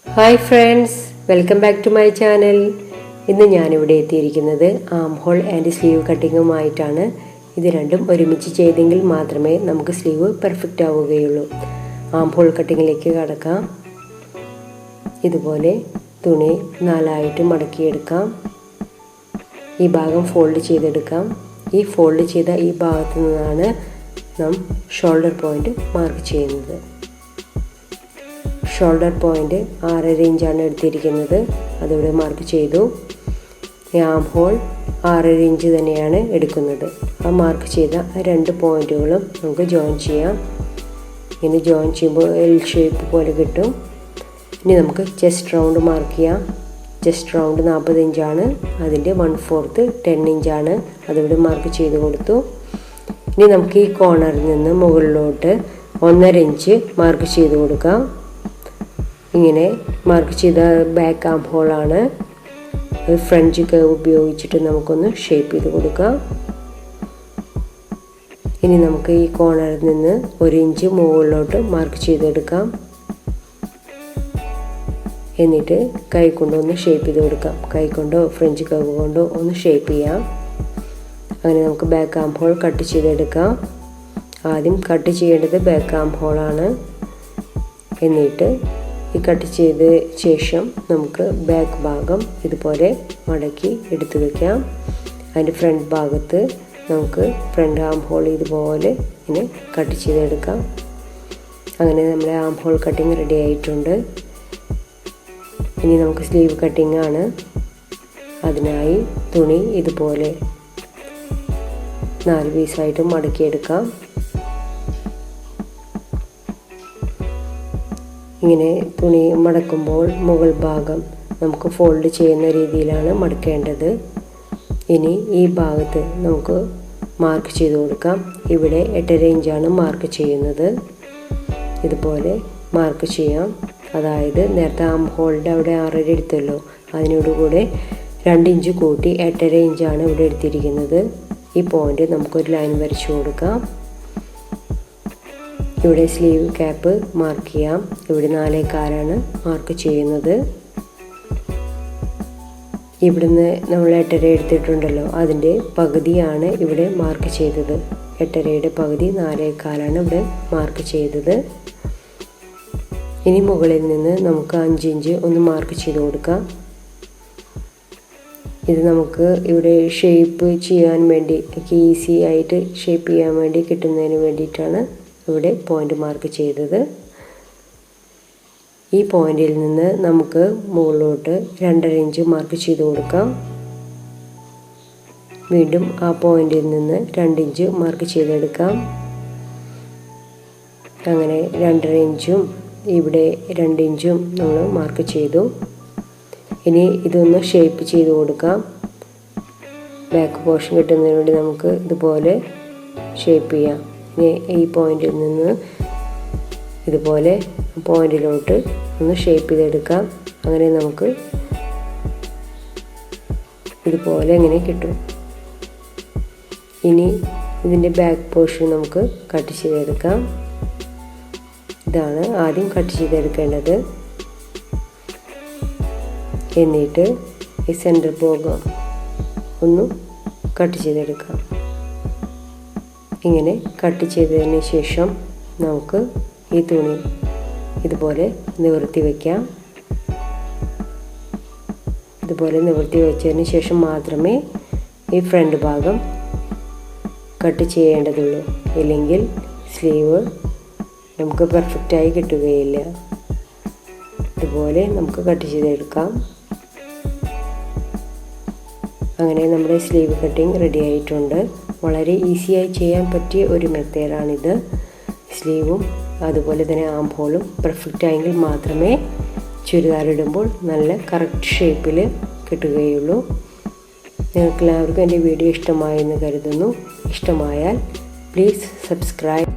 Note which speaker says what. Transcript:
Speaker 1: Hi friends, welcome back to my channel. ഇന്ന് ഞാൻ ഇവിടെ എത്തിയിരിക്കുന്നത് ആംഹോൾ ആൻഡ് സ്ലീവ് കട്ടിങ്ങുമായിട്ടാണ്. ഇത് രണ്ടും ഒരുമിച്ച് ചെയ്തെങ്കിൽ മാത്രമേ നമുക്ക് സ്ലീവ് പെർഫെക്റ്റ് ആവുകയുള്ളൂ. ആംഹോൾ കട്ടിങ്ങിലേക്ക് കടക്കാം. ഇതുപോലെ തുണി നാലായിട്ട് മടക്കിയെടുക്കാം. ഈ ഭാഗം ഫോൾഡ് ചെയ്തെടുക്കാം. ഈ ഫോൾഡ് ചെയ്ത ഈ ഭാഗത്തു നിന്നാണ് നാം ഷോൾഡർ പോയിന്റ് മാർക്ക് ചെയ്യുന്നത്. ഷോൾഡർ പോയിന്റ് 6.5 ഇഞ്ചാണ് എടുത്തിരിക്കുന്നത്. അതിവിടെ മാർക്ക് ചെയ്തു. ആം ഹോൾ 6.5 ഇഞ്ച് തന്നെയാണ് എടുക്കുന്നത്. ആ മാർക്ക് ചെയ്ത രണ്ട് പോയിന്റുകളും നമുക്ക് ജോയിൻ ചെയ്യാം. ഇനി ജോയിൻ ചെയ്യുമ്പോൾ എൽ ഷേപ്പ് പോലെ കിട്ടും. ഇനി നമുക്ക് ചെസ്റ്റ് റൗണ്ട് മാർക്ക് ചെയ്യാം. ചെസ്റ്റ് റൗണ്ട് 40 ഇഞ്ചാണ്. അതിൻ്റെ 1/4 10 ഇഞ്ചാണ്. അതിവിടെ മാർക്ക് ചെയ്ത് കൊടുത്തു. ഇനി നമുക്ക് ഈ കോർണറിൽ നിന്ന് മുകളിലോട്ട് 1.5 ഇഞ്ച് മാർക്ക് ചെയ്ത് കൊടുക്കാം. ഇങ്ങനെ മാർക്ക് ചെയ്ത ബാക്ക് ആം ഹോളാണ്. ഫ്രഞ്ച് കർവ് ഉപയോഗിച്ചിട്ട് നമുക്കൊന്ന് ഷേപ്പ് ചെയ്ത് കൊടുക്കാം. ഇനി നമുക്ക് ഈ കോർണറിൽ നിന്ന് 1 ഇഞ്ച് മുകളിലോട്ട് മാർക്ക് ചെയ്തെടുക്കാം. എന്നിട്ട് കൈ കൊണ്ടൊന്ന് ഷേപ്പ് ചെയ്ത് കൊടുക്കാം. കൈ കൊണ്ടോ ഫ്രഞ്ച് കർവ് കൊണ്ടോ ഒന്ന് ഷേപ്പ് ചെയ്യാം. അങ്ങനെ നമുക്ക് ബാക്ക് ആം ഹോൾ കട്ട് ചെയ്തെടുക്കാം. ആദ്യം കട്ട് ചെയ്യേണ്ടത് ബാക്ക് ആം ഹോളാണ്. എന്നിട്ട് ഈ കട്ട് ചെയ്ത ശേഷം നമുക്ക് ബാക്ക് ഭാഗം ഇതുപോലെ മടക്കി എടുത്തു വയ്ക്കാം. അതിൻ്റെ ഫ്രണ്ട് ഭാഗത്ത് നമുക്ക് ഫ്രണ്ട് ആം ഹോൾ ഇതുപോലെ ഇങ്ങനെ കട്ട് ചെയ്തെടുക്കാം. അങ്ങനെ നമ്മുടെ ആം ഹോൾ കട്ടിങ് റെഡി ആയിട്ടുണ്ട്. ഇനി നമുക്ക് സ്ലീവ് കട്ടിങ് ആണ്. അതിനായി തുണി ഇതുപോലെ 4 പീസായിട്ട് മടക്കിയെടുക്കാം. ഇങ്ങനെ തുണി മടക്കുമ്പോൾ മുകൾ ഭാഗം നമുക്ക് ഫോൾഡ് ചെയ്യുന്ന രീതിയിലാണ് മടക്കേണ്ടത്. ഇനി ഈ ഭാഗത്ത് നമുക്ക് മാർക്ക് ചെയ്ത് കൊടുക്കാം. ഇവിടെ 8.5 ഇഞ്ചാണ് മാർക്ക് ചെയ്യുന്നത്. ഇതുപോലെ മാർക്ക് ചെയ്യാം. അതായത് നേരത്തെ ആം ഹോളിൻ്റെ അവിടെ 6.5 എടുത്തല്ലോ, അതിനോട് കൂടെ 2 ഇഞ്ച് കൂട്ടി 8.5 ഇഞ്ചാണ് ഇവിടെ എടുത്തിരിക്കുന്നത്. ഈ പോയിന്റ് നമുക്കൊരു ലൈൻ വരച്ചു കൊടുക്കാം. ഇവിടെ സ്ലീവ് ക്യാപ്പ് മാർക്ക് ചെയ്യാം. ഇവിടെ 4.25 മാർക്ക് ചെയ്യുന്നത്. ഇവിടുന്ന് നമ്മൾ 8.5 എടുത്തിട്ടുണ്ടല്ലോ, അതിൻ്റെ പകുതിയാണ് ഇവിടെ മാർക്ക് ചെയ്തത്. 8.5യുടെ പകുതി 4.25 ഇവിടെ മാർക്ക് ചെയ്തത്. ഇനി മുകളിൽ നിന്ന് നമുക്ക് 5 ഇഞ്ച് ഒന്ന് മാർക്ക് ചെയ്ത് കൊടുക്കാം. ഇത് നമുക്ക് ഇവിടെ ഷേപ്പ് ചെയ്യാൻ വേണ്ടി, ഈസി ആയിട്ട് ഷേപ്പ് ചെയ്യാൻ വേണ്ടി കിട്ടുന്നതിന് വേണ്ടിയിട്ടാണ് ഇവിടെ പോയിന്റ് മാർക്ക് ചെയ്തത്. ഈ പോയിന്റിൽ നിന്ന് നമുക്ക് മുകളിലോട്ട് 2.5 ഇഞ്ച് മാർക്ക് ചെയ്ത് കൊടുക്കാം. വീണ്ടും ആ പോയിന്റിൽ നിന്ന് 2 ഇഞ്ച് മാർക്ക് ചെയ്തെടുക്കാം. അങ്ങനെ 2.5 ഇഞ്ചും ഇവിടെ 2 ഇഞ്ചും നമ്മൾ മാർക്ക് ചെയ്തു. ഇനി ഇതൊന്ന് ഷേപ്പ് ചെയ്ത് കൊടുക്കാം. ബാക്ക് പോർഷൻ കിട്ടുന്നതിന് വേണ്ടി നമുക്ക് ഇതുപോലെ ഷേപ്പ് ചെയ്യാം. ഇനി ഈ പോയിന്റിൽ നിന്ന് ഇതുപോലെ പോയിന്റിലോട്ട് ഒന്ന് ഷേപ്പ് ചെയ്തെടുക്കാം. അങ്ങനെ നമുക്ക് ഇതുപോലെ ഇങ്ങനെ കിട്ടും. ഇനി ഇതിൻ്റെ ബാക്ക് പോർഷൻ നമുക്ക് കട്ട് ചെയ്തെടുക്കാം. ഇതാണ് ആദ്യം കട്ട് ചെയ്തെടുക്കേണ്ടത്. എന്നിട്ട് ഈ സെൻറ്റർ ഭാഗം ഒന്ന് കട്ട് ചെയ്തെടുക്കാം. ഇങ്ങനെ കട്ട് ചെയ്തതിന് ശേഷം നമുക്ക് ഈ തുണി ഇതുപോലെ നിവർത്തി വയ്ക്കാം. ഇതുപോലെ നിവർത്തി വെച്ചതിന് ശേഷം മാത്രമേ ഈ ഫ്രണ്ട് ഭാഗം കട്ട് ചെയ്യേണ്ടതുള്ളൂ. ഇല്ലെങ്കിൽ സ്ലീവ് നമുക്ക് പെർഫെക്റ്റായി കിട്ടുകയില്ല. ഇതുപോലെ നമുക്ക് കട്ട് ചെയ്തെടുക്കാം. അങ്ങനെ നമ്മുടെ സ്ലീവ് കട്ടിങ് റെഡി ആയിട്ടുണ്ട്. വളരെ ഈസിയായി ചെയ്യാൻ പറ്റിയ ഒരു മെത്തേഡാണിത്. സ്ലീവും അതുപോലെ തന്നെ ആം ഹോളും പെർഫെക്റ്റ് ആയെങ്കിൽ മാത്രമേ ചുരിദാർ ഇടുമ്പോൾ നല്ല കറക്റ്റ് ഷേപ്പിൽ കിട്ടുകയുള്ളൂ. നിങ്ങൾക്കെല്ലാവർക്കും എൻ്റെ വീഡിയോ ഇഷ്ടമായെന്ന് കരുതുന്നു. ഇഷ്ടമായാൽ പ്ലീസ് സബ്സ്ക്രൈബ്.